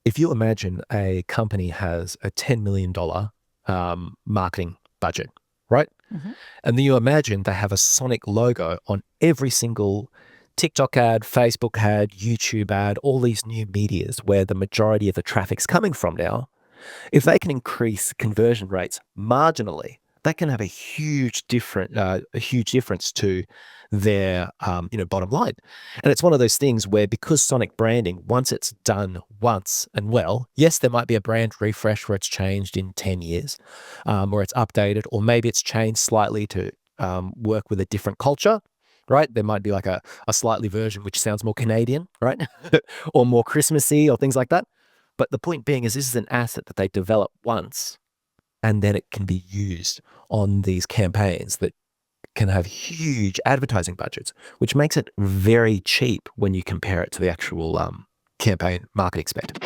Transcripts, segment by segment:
if you imagine a company has a $10 million marketing budget, right? Mm-hmm. And then you imagine they have a Sonic logo on every single TikTok ad, Facebook ad, YouTube ad, all these new medias where the majority of the traffic's coming from now. If they can increase conversion rates marginally, that can have a huge difference to their bottom line. And it's one of those things where, because Sonic branding, once it's done once and well, yes, there might be a brand refresh where it's changed in 10 years, or it's updated, or maybe it's changed slightly to work with a different culture. Right? There might be like a slightly version which sounds more Canadian, right? Or more Christmassy or things like that. But the point being is, this is an asset that they develop once, and then it can be used on these campaigns that can have huge advertising budgets, which makes it very cheap when you compare it to the actual campaign marketing spend.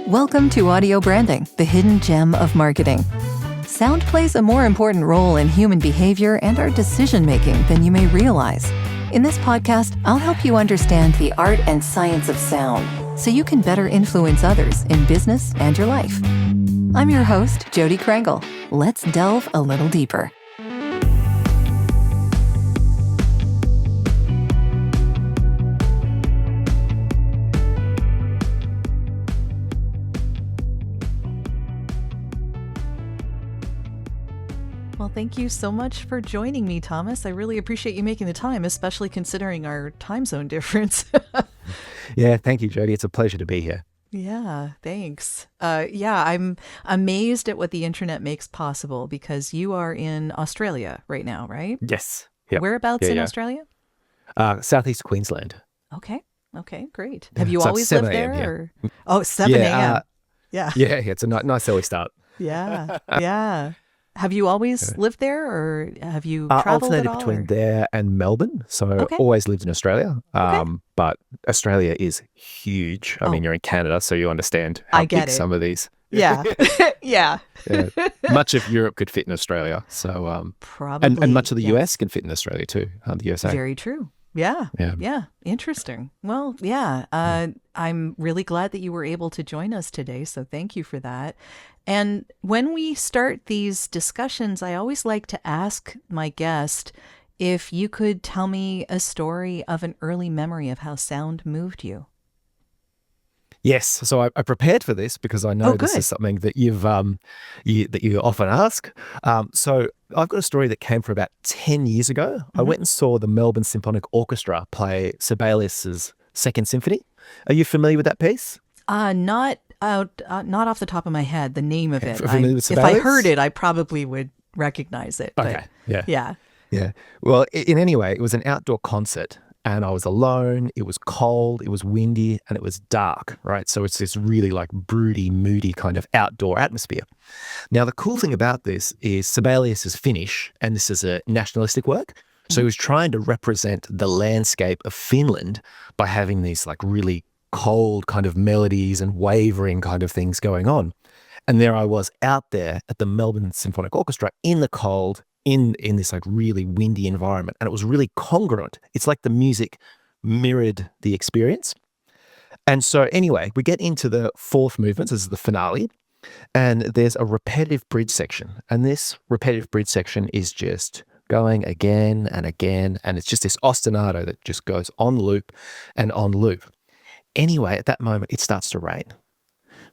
Welcome to Audio Branding, the hidden gem of marketing. Sound plays a more important role in human behavior and our decision-making than you may realize. In this podcast, I'll help you understand the art and science of sound so you can better influence others in business and your life. I'm your host, Jodi Krangle. Let's delve a little deeper. Well, thank you so much for joining me, Thomas. I really appreciate you making the time, especially considering our time zone difference. Yeah, thank you, Jodi. It's a pleasure to be here. Yeah, thanks. I'm amazed at what the internet makes possible because you are in Australia right now, right? Yes. Yep. Whereabouts in Australia? Southeast Queensland. Okay, great. Have you So always it's 7 lived there? a.m., Or? Oh, 7 a.m. Yeah. Yeah, it's a nice early start. Yeah. Have you always lived there, or have you traveled at Alternated all? between there and Melbourne. So Okay. always lived in Australia. Okay. But Australia is huge. I mean, you're in Canada, so you understand I how get big it. some of these. Yeah. Yeah. Yeah. Much of Europe could fit in Australia. So Probably. and much of the yes. US can fit in Australia too. The USA. Very true. Yeah. Interesting. Well, I'm really glad that you were able to join us today. So thank you for that. And when we start these discussions, I always like to ask my guest if you could tell me a story of an early memory of how sound moved you. Yes, so I prepared for this because I know this is something that you often ask. So I've got a story that came from about 10 years ago. Mm-hmm. I went and saw the Melbourne Symphonic Orchestra play Sibelius's Second Symphony. Are you familiar with that piece? Not off the top of my head, the name of it. If I heard it, I probably would recognize it. Okay, but yeah. Well, in any way, it was an outdoor concert. And I was alone, it was cold, it was windy, and it was dark, right? So it's this really like broody, moody kind of outdoor atmosphere. Now, the cool thing about this is Sibelius is Finnish, and this is a nationalistic work. So he was trying to represent the landscape of Finland by having these like really cold kind of melodies and wavering kind of things going on. And there I was out there at the Melbourne Symphonic Orchestra in the cold, in this like really windy environment, and it was really congruent. It's like the music mirrored the experience. And so anyway, we get into the fourth movement. This is the finale, and there's a repetitive bridge section, and this repetitive bridge section is just going again and again, and it's just this ostinato that just goes on loop and on loop. Anyway, at that moment, it starts to rain.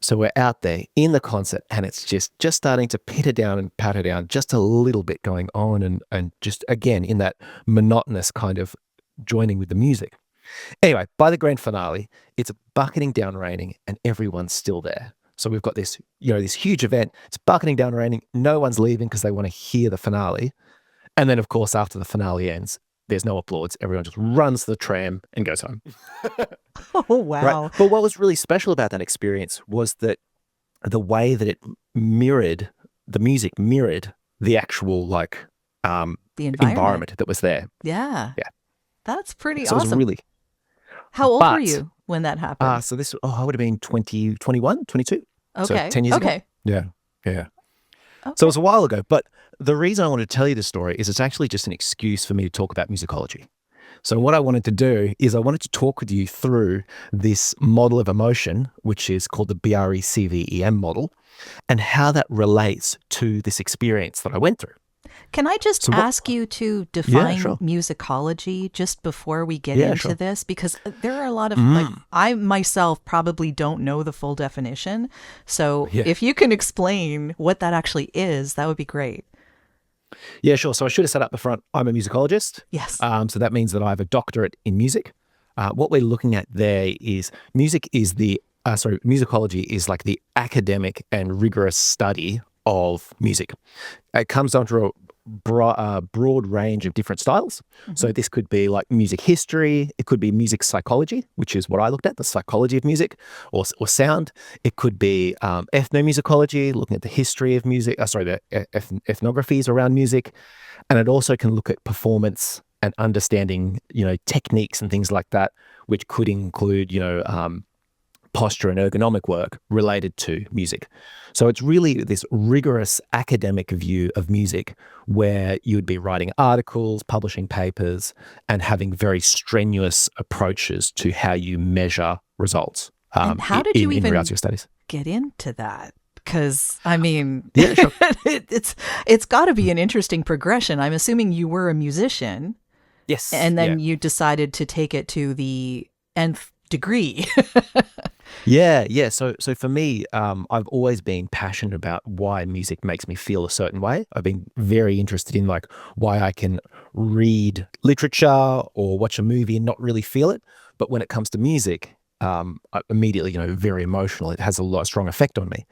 So we're out there in the concert, and it's just starting to patter down just a little bit going on, and just again in that monotonous kind of joining with the music. Anyway, by the grand finale, it's bucketing down raining, and everyone's still there. So we've got this, this huge event. It's bucketing down raining. No one's leaving because they want to hear the finale. And then, of course, after the finale ends, there's no applause. Everyone just runs to the tram and goes home. Oh, wow. Right? But what was really special about that experience was that the way that the music mirrored the actual the environment that was there. Yeah. That's pretty so awesome. It was really. How old were you when that happened? So this, I would have been 21, 22. Okay. So 10 years ago. Yeah. Okay. So it was a while ago, but the reason I wanted to tell you this story is it's actually just an excuse for me to talk about musicology. So what I wanted to do is I wanted to talk with you through this model of emotion, which is called the BRECVEM model, and how that relates to this experience that I went through. Can I just So what? ask you to Yeah, define sure. musicology just before we get Yeah, into sure. this? Because there are a lot of, like, Mm. I myself probably don't know the full definition. So Yeah. if you can explain what that actually is, that would be great. Yeah, sure. So I should have said up the front, I'm a musicologist. Yes. So that means that I have a doctorate in music. What we're looking at there is musicology is like the academic and rigorous study of music. It comes down to a broad range of different styles. Mm-hmm. So this could be like music history. It could be music psychology, which is what I looked at, the psychology of music or sound. It could be ethnomusicology, looking at the history of music, the ethnographies around music. And it also can look at performance and understanding, techniques and things like that, which could include, posture and ergonomic work related to music. So it's really this rigorous academic view of music where you would be writing articles, publishing papers, and having very strenuous approaches to how you measure results And how did you in regards even to your studies. get into that? Because, I mean, Yeah, sure. it's got to be an interesting progression. I'm assuming you were a musician Yes. and Yeah. then you decided to take it to the nth degree. Yeah. So for me, I've always been passionate about why music makes me feel a certain way. I've been very interested in like why I can read literature or watch a movie and not really feel it. But when it comes to music, I immediately, very emotional. It has a strong effect on me.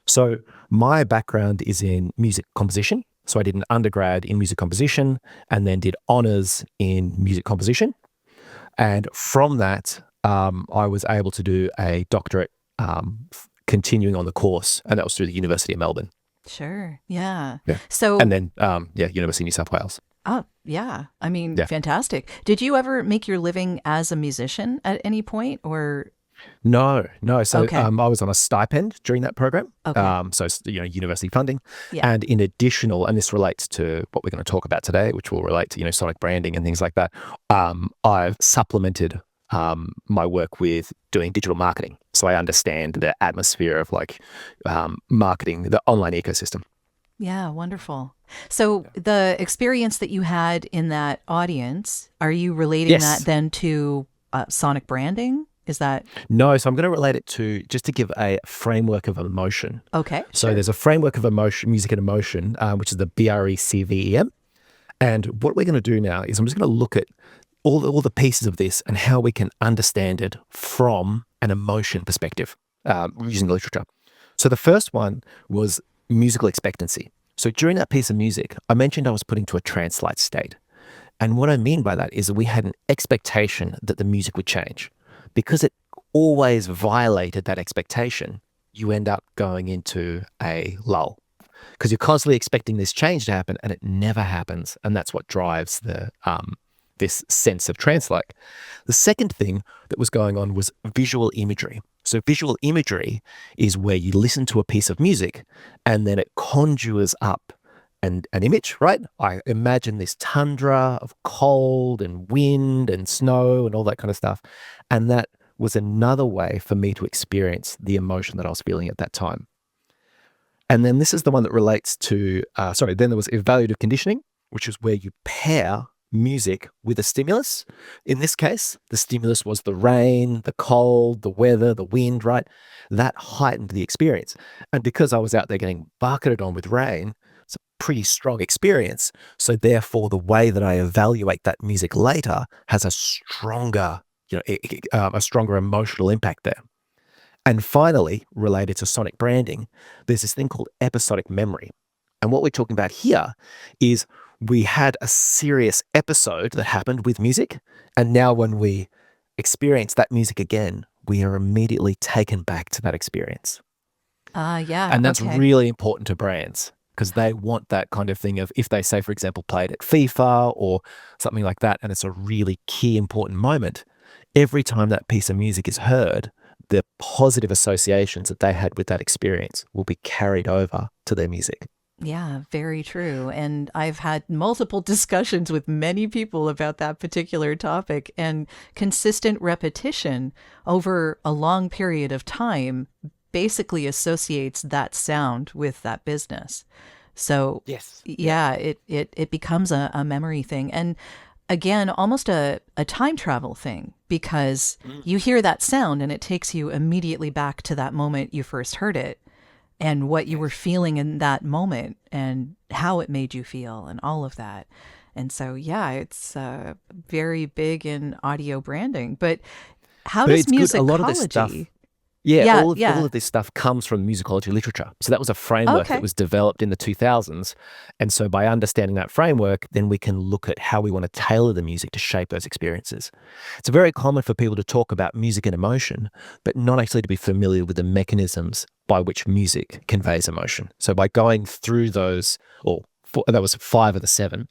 So my background is in music composition. So I did an undergrad in music composition and then did honors in music composition. And from that, I was able to do a doctorate continuing on the course, and that was through the University of Melbourne. Sure. Yeah. Yeah. So, And then, University of New South Wales. oh, yeah. I mean, Yeah. fantastic. Did you ever make your living as a musician at any point or? No. So Okay. I was on a stipend during that program. Okay. So, university funding. Yeah. And in additional, and this relates to what we're going to talk about today, which will relate to, sonic branding and things like that. I've supplemented my work with doing digital marketing. So I understand the atmosphere of like marketing, the online ecosystem. Yeah, wonderful. So the experience that you had in that audience, are you relating Yes. that then to sonic branding? Is that No, so I'm going to relate it to just to give a framework of emotion. okay? So Sure. there's a framework of emotion, music and emotion, which is the BRECVEM. And what we're going to do now is I'm just going to look at all the pieces of this and how we can understand it from an emotion perspective using literature. So the first one was musical expectancy. So during that piece of music, I mentioned I was put into a trance-like state. And what I mean by that is that we had an expectation that the music would change. Because it always violated that expectation, you end up going into a lull. Because you're constantly expecting this change to happen and it never happens. And that's what drives the this sense of trance-like. The second thing that was going on was visual imagery. So visual imagery is where you listen to a piece of music and then it conjures up an image, right? I imagine this tundra of cold and wind and snow and all that kind of stuff. And that was another way for me to experience the emotion that I was feeling at that time. And then this is the one that relates to, then there was evaluative conditioning, which is where you pair music with a stimulus. In this case, the stimulus was the rain, the cold, the weather, the wind, right? That heightened the experience. And because I was out there getting bucketed on with rain, it's a pretty strong experience. So therefore, the way that I evaluate that music later has a stronger, a stronger emotional impact there. And finally, related to sonic branding, there's this thing called episodic memory. And what we're talking about here is we had a serious episode that happened with music. And now when we experience that music again, we are immediately taken back to that experience. Yeah. And that's okay. really important to brands because they want that kind of thing of if they say, for example, played at FIFA or something like that, and it's a really key important moment, every time that piece of music is heard, the positive associations that they had with that experience will be carried over to their music. Yeah, very true. And I've had multiple discussions with many people about that particular topic, and consistent repetition over a long period of time basically associates that sound with that business. So Yes. Yeah. yeah, it becomes a memory thing. And again, almost a time travel thing, because Mm. you hear that sound and it takes you immediately back to that moment you first heard it and what you were Yes. feeling in that moment and how it made you feel and all of that. And so, yeah, it's very big in audio branding. But how But does it's good. A lot of this stuff, musicology? yeah, Yeah, all yeah. of this stuff comes from musicology literature. So that was a framework that Okay. was developed in the 2000s. And so by understanding that framework, then we can look at how we want to tailor the music to shape those experiences. It's very common for people to talk about music and emotion, but not actually to be familiar with the mechanisms by which music conveys emotion. So by going through those, or that was 5 of the 7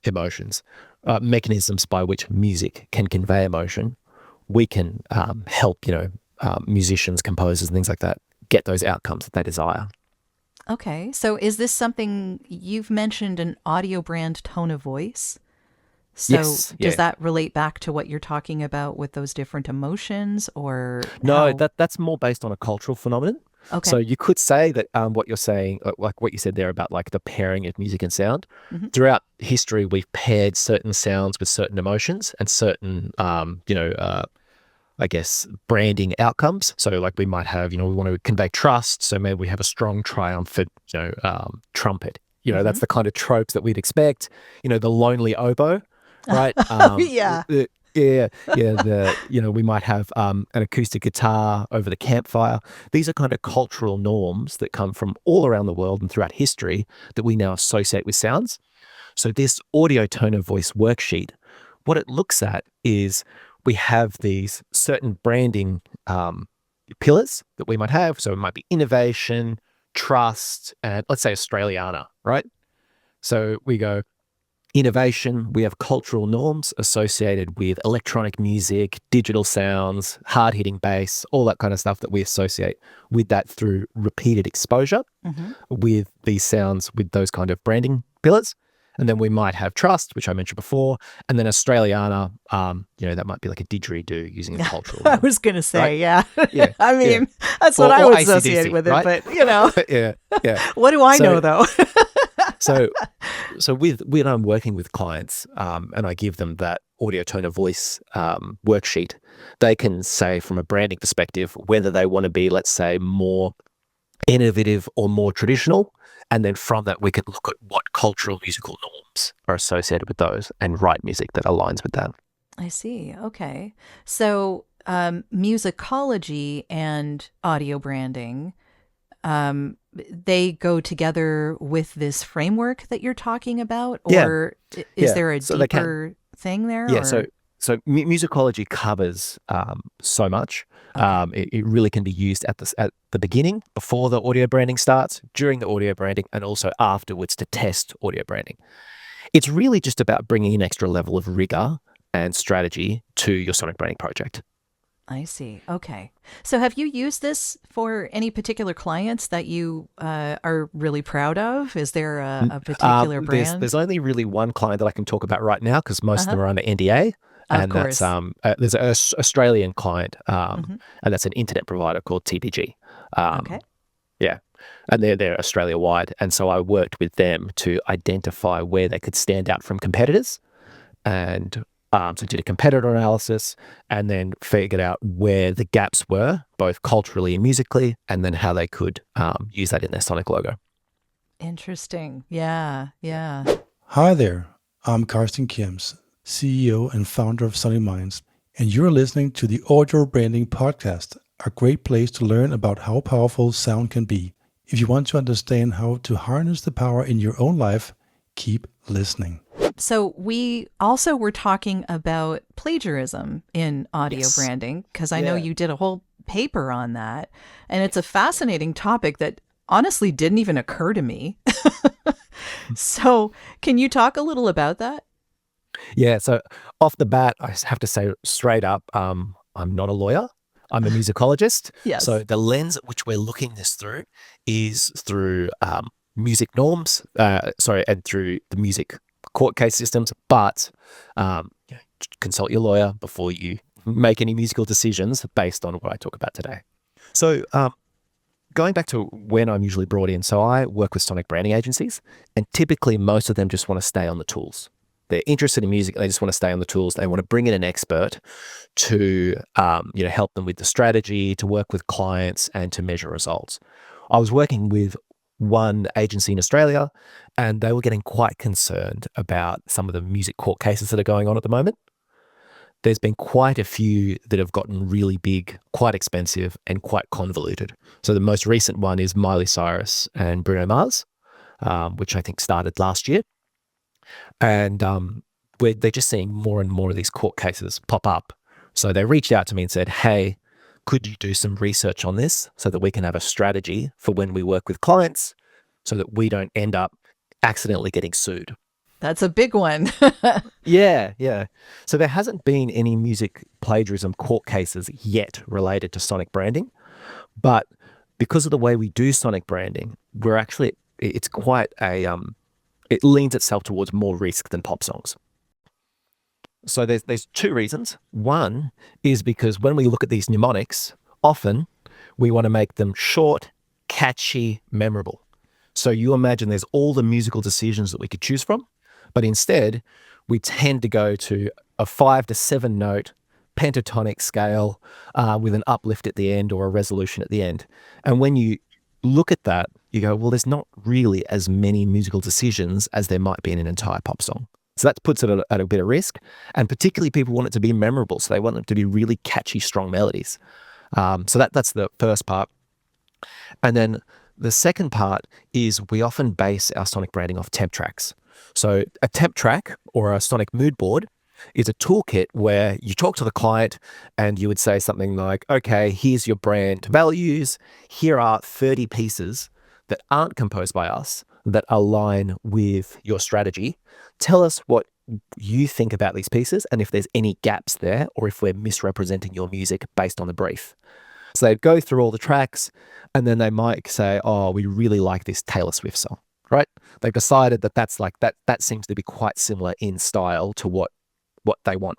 emotions, mechanisms by which music can convey emotion, we can help, musicians, composers, and things like that get those outcomes that they desire. Okay. So is this something you've mentioned, an audio brand tone of voice? So Yes, does yeah. that relate back to what you're talking about with those different emotions, or No, how? that's more based on a cultural phenomenon. So Okay. you could say that what you're saying, like what you said there about like the pairing of music and sound, Hmm. throughout history, we've paired certain sounds with certain emotions and certain, I guess, branding outcomes. So like we might have, we want to convey trust. So maybe we have a strong, triumphant, trumpet. Hmm. That's the kind of tropes that we'd expect. The lonely oboe, right? Oh, yeah. Yeah, yeah. We might have an acoustic guitar over the campfire. These are kind of cultural norms that come from all around the world and throughout history that we now associate with sounds. So this audio tone of voice worksheet, what it looks at is we have these certain branding pillars that we might have. So it might be innovation, trust, and let's say Australiana, right? So we go innovation, we have cultural norms associated with electronic music, digital sounds, hard hitting bass, all that kind of stuff that we associate with that through repeated exposure Hmm. with these sounds, with those kind of branding pillars. And then we might have trust, which I mentioned before, and then Australiana, that might be like a didgeridoo using a cultural I norm, was going to right? say, yeah. Yeah, I yeah. mean, that's what I Or would associate AC/DC, with it, right? but Yeah, yeah. what do I know So, though? so, so with when I'm working with clients, and I give them that audio tone of voice worksheet, they can say from a branding perspective whether they want to be, let's say, more innovative or more traditional. And then from that, we can look at what cultural musical norms are associated with those and write music that aligns with that. I see. Okay. So, musicology and audio branding, they go together with this framework that you're talking about, Yeah, or is yeah. there a So they can. deeper thing there, Yeah. So or? musicology covers so much. Okay. It really can be used at the beginning, before the audio branding starts, during the audio branding, and also afterwards to test audio branding. It's really just about bringing an extra level of rigor and strategy to your sonic branding project. I see. Okay. So have you used this for any particular clients that you are really proud of? Is there a particular There's brand? only really one client that I can talk about right now because most of Uh-huh. them are under NDA, Of and that's course. there's an Australian client, Hmm. and that's an internet provider called TPG. Um, Okay. yeah, and they're Australia wide, and so I worked with them to identify where they could stand out from competitors, and so did a competitor analysis, and then figured out where the gaps were, both culturally and musically, and then how they could use that in their sonic logo. Interesting. Yeah. Yeah. Yeah. Hi there, I'm Karsten Kims, CEO and founder of Sunny Minds, and you're listening to the Audio Branding Podcast, a great place to learn about how powerful sound can be. If you want to understand how to harness the power in your own life, keep listening. So we also were talking about plagiarism in audio Yes. branding, because I know Yeah. you did a whole paper on that. And it's a fascinating topic that honestly didn't even occur to me. So can you talk a little about that? Yeah. So off the bat, I have to say straight up, I'm not a lawyer. I'm a musicologist. Yes. So the lens at which we're looking this through is through music norms, and through the music court case systems, but consult your lawyer before you make any musical decisions based on what I talk about today. So going back to when I'm usually brought in, so I work with sonic branding agencies, and typically most of them just want to stay on the tools. They're interested in music, they just want to stay on the tools. They want to bring in an expert to help them with the strategy, to work with clients, and to measure results. I was working with one agency in Australia, and they were getting quite concerned about some of the music court cases that are going on at the moment. There's been quite a few that have gotten really big, quite expensive, and quite convoluted. So the most recent one is Miley Cyrus and Bruno Mars, which I think started last year. And they're just seeing more and more of these court cases pop up. So they reached out to me and said, hey, could you do some research on this so that we can have a strategy for when we work with clients so that we don't end up accidentally getting sued? That's a big one. Yeah. So there hasn't been any music plagiarism court cases yet related to sonic branding, but because of the way we do sonic branding, it's quite it leans itself towards more risk than pop songs. So there's two reasons. One is because when we look at these mnemonics, often we want to make them short, catchy, memorable. So you imagine there's all the musical decisions that we could choose from, but instead we tend to go to a 5 to 7 note pentatonic scale with an uplift at the end or a resolution at the end. And when you look at that, you go, well, there's not really as many musical decisions as there might be in an entire pop song. So that puts it at a bit of risk. And particularly people want it to be memorable. So they want it to be really catchy, strong melodies. So that's the first part. And then the second part is we often base our sonic branding off temp tracks. So a temp track or a sonic mood board is a toolkit where you talk to the client and you would say something like, okay, here's your brand values. Here are 30 pieces that aren't composed by us that align with your strategy. Tell us what you think about these pieces and if there's any gaps there or if we're misrepresenting your music based on the brief. So they'd go through all the tracks and then they might say, oh, we really like this Taylor Swift song, right? They've decided that seems to be quite similar in style to what they want.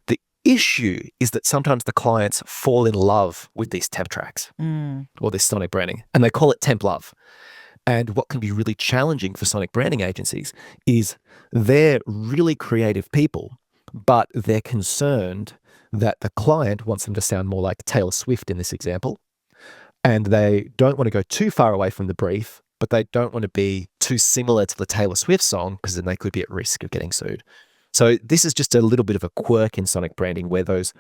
The issue is that sometimes the clients fall in love with these temp tracks or this sonic branding, and they call it temp love. And what can be really challenging for sonic branding agencies is they're really creative people, but they're concerned that the client wants them to sound more like Taylor Swift in this example. And they don't want to go too far away from the brief, but they don't want to be too similar to the Taylor Swift song because then they could be at risk of getting sued. So this is just a little bit of a quirk in sonic branding where those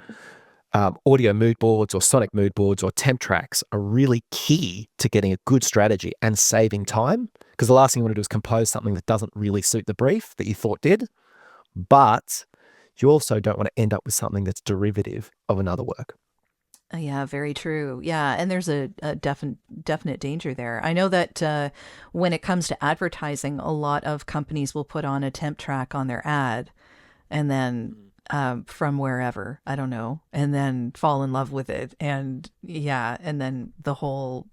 audio mood boards or sonic mood boards or temp tracks are really key to getting a good strategy and saving time, because the last thing you want to do is compose something that doesn't really suit the brief that you thought did, but you also don't want to end up with something that's derivative of another work. Yeah, very true. Yeah, and there's a definite danger there. I know that when it comes to advertising, a lot of companies will put on a temp track on their ad and then from wherever, I don't know, and then fall in love with it. And yeah, and then the whole,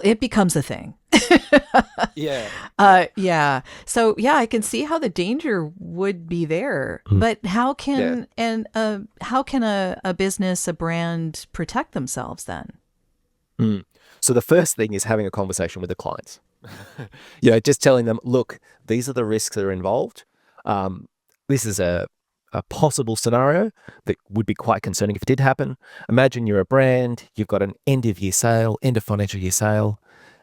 it becomes a thing. Yeah. Yeah. So yeah, I can see how the danger would be there, but how can a business, a brand protect themselves then? So the first thing is having a conversation with the clients. Just telling them, look, these are the risks that are involved. This is a possible scenario that would be quite concerning if it did happen. Imagine you're a brand, you've got an end of financial year sale,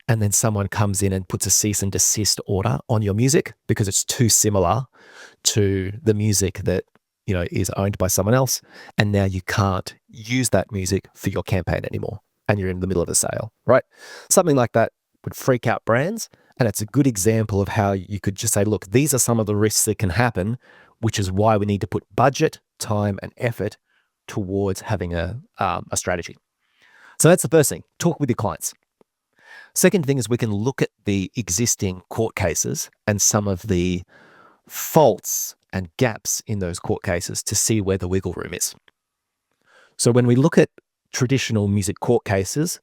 and then someone comes in and puts a cease and desist order on your music because it's too similar to the music that is owned by someone else, and now you can't use that music for your campaign anymore, and you're in the middle of the sale, right? Something like that would freak out brands, and it's a good example of how you could just say, look, these are some of the risks that can happen, which is why we need to put budget, time, and effort towards having a strategy. So that's the first thing. Talk with your clients. Second thing is we can look at the existing court cases and some of the faults and gaps in those court cases to see where the wiggle room is. So when we look at traditional music court cases,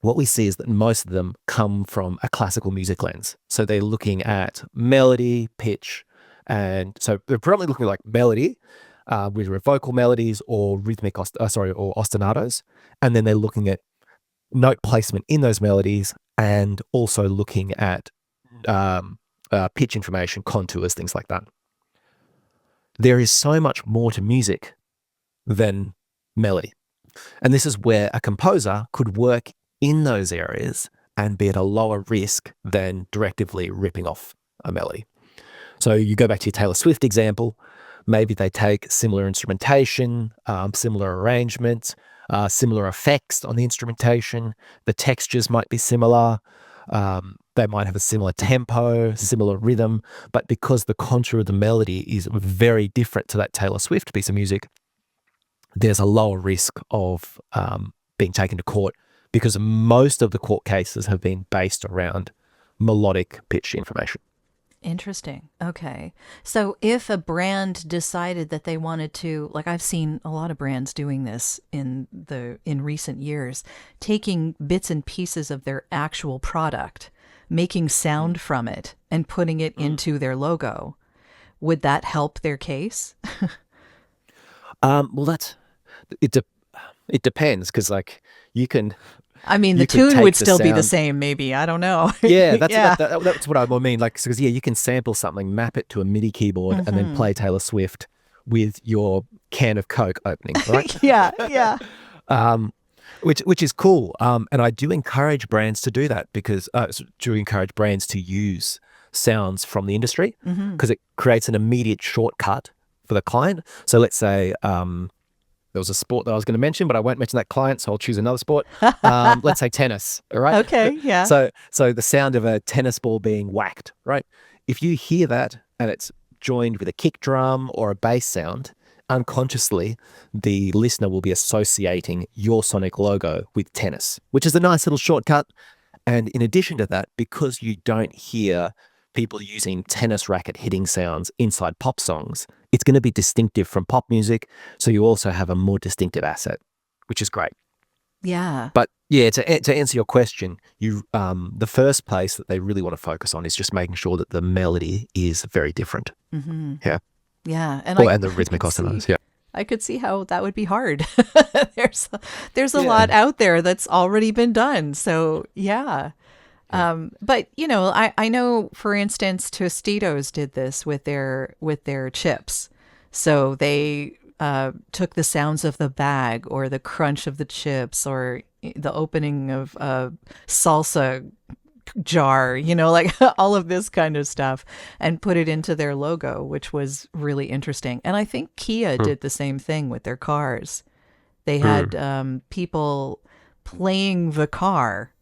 what we see is that most of them come from a classical music lens. So they're looking at melody, pitch, and so they're probably looking at like melody, with vocal melodies or rhythmic, or ostinatos, and then they're looking at note placement in those melodies, and also looking at pitch information, contours, things like that. There is so much more to music than melody, and this is where a composer could work in those areas and be at a lower risk than directively ripping off a melody. So you go back to your Taylor Swift example, maybe they take similar instrumentation, similar arrangements, similar effects on the instrumentation. The textures might be similar. They might have a similar tempo, similar rhythm, but because the contour of the melody is very different to that Taylor Swift piece of music, there's a lower risk of being taken to court, because most of the court cases have been based around melodic pitch information. Interesting. Okay. So if a brand decided that they wanted to, like I've seen a lot of brands doing this in recent years, taking bits and pieces of their actual product, making sound from it and putting it into their logo, would that help their case? Well, it depends, because like you can. I mean, the tune would still be the same, maybe. I don't know. Yeah, that's what I mean. Like, because you can sample something, map it to a MIDI keyboard, and then play Taylor Swift with your can of Coke opening, right? Yeah. Which is cool. And I do encourage brands to do that, because do encourage brands to use sounds from the industry, because it creates an immediate shortcut for the client. So let's say there was a sport that I was going to mention, but I won't mention that client, so I'll choose another sport. Let's say tennis, all right? Okay, yeah. So the sound of a tennis ball being whacked, right? If you hear that and it's joined with a kick drum or a bass sound, unconsciously, the listener will be associating your sonic logo with tennis, which is a nice little shortcut. And in addition to that, because you don't hear people using tennis racket hitting sounds inside pop songs, it's going to be distinctive from pop music. So you also have a more distinctive asset, which is great. Yeah. But yeah, to answer your question, the first place that they really want to focus on is just making sure that the melody is very different. Yeah. Yeah. And the rhythmic ostinatos. Yeah. I could see how that would be hard. There's a lot out there that's already been done. So yeah. But I know, for instance, Tostitos did this with their chips. So they took the sounds of the bag, or the crunch of the chips, or the opening of a salsa jar, like all of this kind of stuff, and put it into their logo, which was really interesting. And I think Kia did the same thing with their cars. They had people playing the car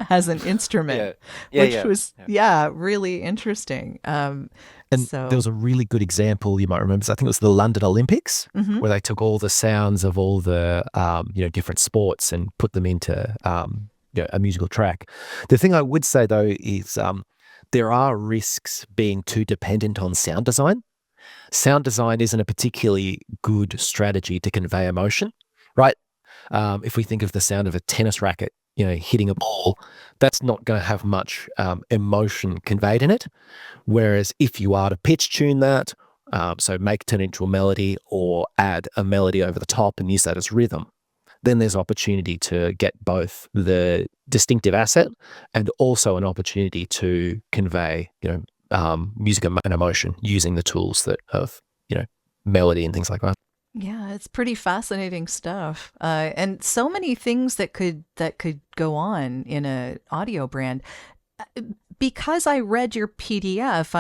as an instrument, which was really interesting. And there was a really good example you might remember. I think it was the London Olympics, where they took all the sounds of all the different sports and put them into a musical track. The thing I would say though is there are risks being too dependent on sound design. Sound design isn't a particularly good strategy to convey emotion, right? If we think of the sound of a tennis racket, hitting a ball, that's not going to have much emotion conveyed in it. Whereas if you are to pitch tune that, so turn it into a melody, or add a melody over the top and use that as rhythm, then there's opportunity to get both the distinctive asset and also an opportunity to convey, music and emotion using the tools that of, melody and things like that. Yeah, it's pretty fascinating stuff, and so many things that could go on in an audio brand. Because I read your PDF,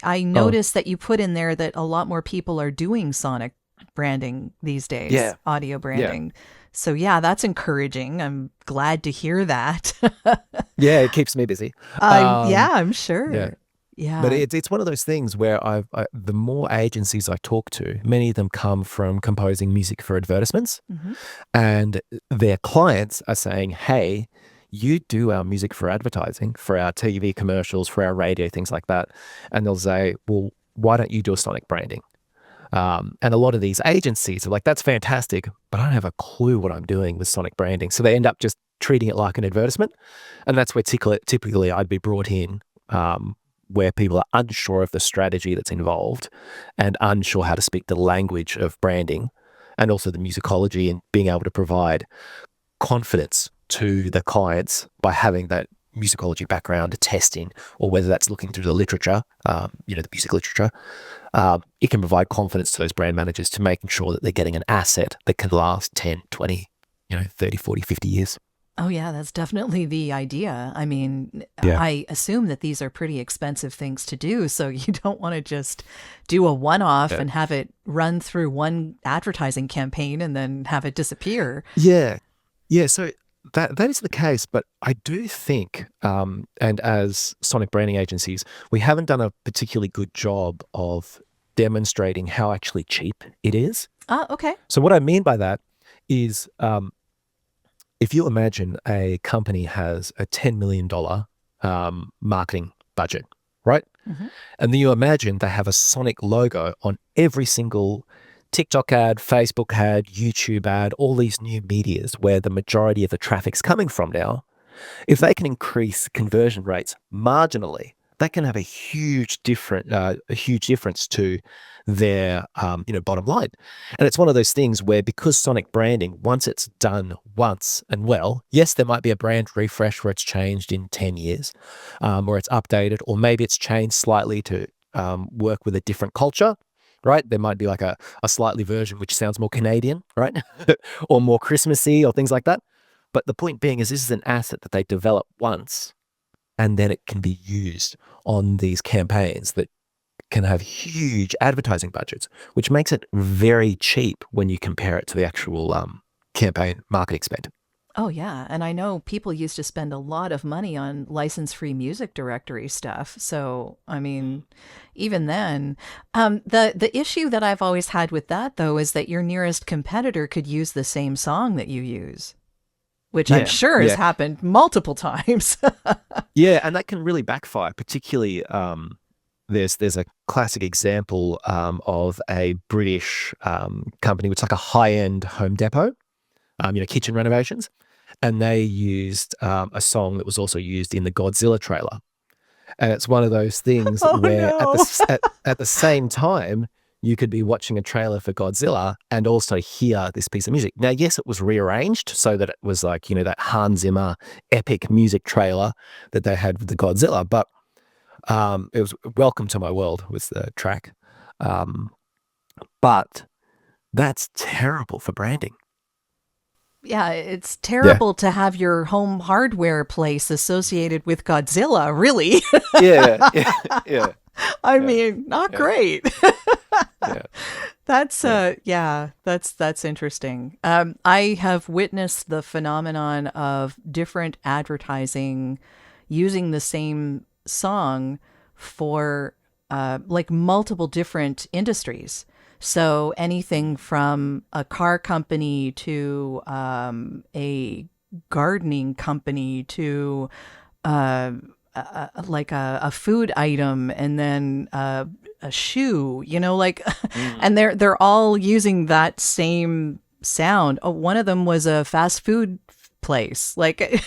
I noticed that you put in there that a lot more people are doing sonic branding these days, audio branding. Yeah. So yeah, that's encouraging. I'm glad to hear that. Yeah, it keeps me busy. I'm sure. Yeah. Yeah. But it's one of those things where the more agencies I talk to, many of them come from composing music for advertisements, and their clients are saying, hey, you do our music for advertising, for our TV commercials, for our radio, things like that. And they'll say, well, why don't you do a sonic branding? And a lot of these agencies are like, that's fantastic, but I don't have a clue what I'm doing with sonic branding. So they end up just treating it like an advertisement. And that's where typically I'd be brought in, where people are unsure of the strategy that's involved and unsure how to speak the language of branding, and also the musicology, and being able to provide confidence to the clients by having that musicology background testing, or whether that's looking through the literature, the music literature. It can provide confidence to those brand managers to making sure that they're getting an asset that can last 10, 20, 30, 40, 50 years. Oh, yeah, that's definitely the idea. I mean, Yeah. I assume that these are pretty expensive things to do, so you don't want to just do a one-off and have it run through one advertising campaign and then have it disappear. Yeah. So that is the case, but I do think, and as sonic branding agencies, we haven't done a particularly good job of demonstrating how actually cheap it is. Okay. So what I mean by that is, if you imagine a company has a $10 million marketing budget, right? Mm-hmm. And then you imagine they have a sonic logo on every single TikTok ad, Facebook ad, YouTube ad, all these new medias where the majority of the traffic's coming from now. If they can increase conversion rates marginally, that can have a huge difference to their bottom line. And it's one of those things where, because sonic branding, once it's done once and well, yes, there might be a brand refresh where it's changed in 10 years, or it's updated, or maybe it's changed slightly to work with a different culture, right? There might be like a slightly version which sounds more Canadian, right? Or more Christmassy or things like that. But the point being is, this is an asset that they develop once, and then it can be used on these campaigns that can have huge advertising budgets, which makes it very cheap when you compare it to the actual campaign marketing spend. Oh, yeah. And I know people used to spend a lot of money on license-free music directory stuff. So, I mean, even then, the issue that I've always had with that, though, is that your nearest competitor could use the same song that you use, which I'm sure has happened multiple times. Yeah, and that can really backfire, particularly there's a classic example of a British company, which is like a high-end Home Depot, kitchen renovations. And they used a song that was also used in the Godzilla trailer. And it's one of those things where at the same time, you could be watching a trailer for Godzilla and also hear this piece of music. Now, yes, it was rearranged so that it was like, that Hans Zimmer epic music trailer that they had with the Godzilla, but it was Welcome to My World was the track. But that's terrible for branding. Yeah, it's terrible to have your home hardware place associated with Godzilla, really. Yeah. I mean, not great. That's that's interesting. I have witnessed the phenomenon of different advertising using the same song for like multiple different industries. So anything from a car company to a gardening company to like a food item, and then a shoe, and they're all using that same sound. Oh, one of them was a fast food place. Like,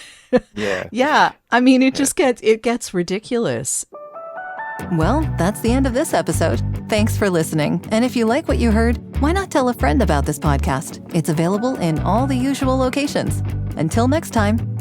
yeah. I mean, it just gets ridiculous. Well, that's the end of this episode. Thanks for listening. And if you like what you heard, why not tell a friend about this podcast? It's available in all the usual locations. Until next time.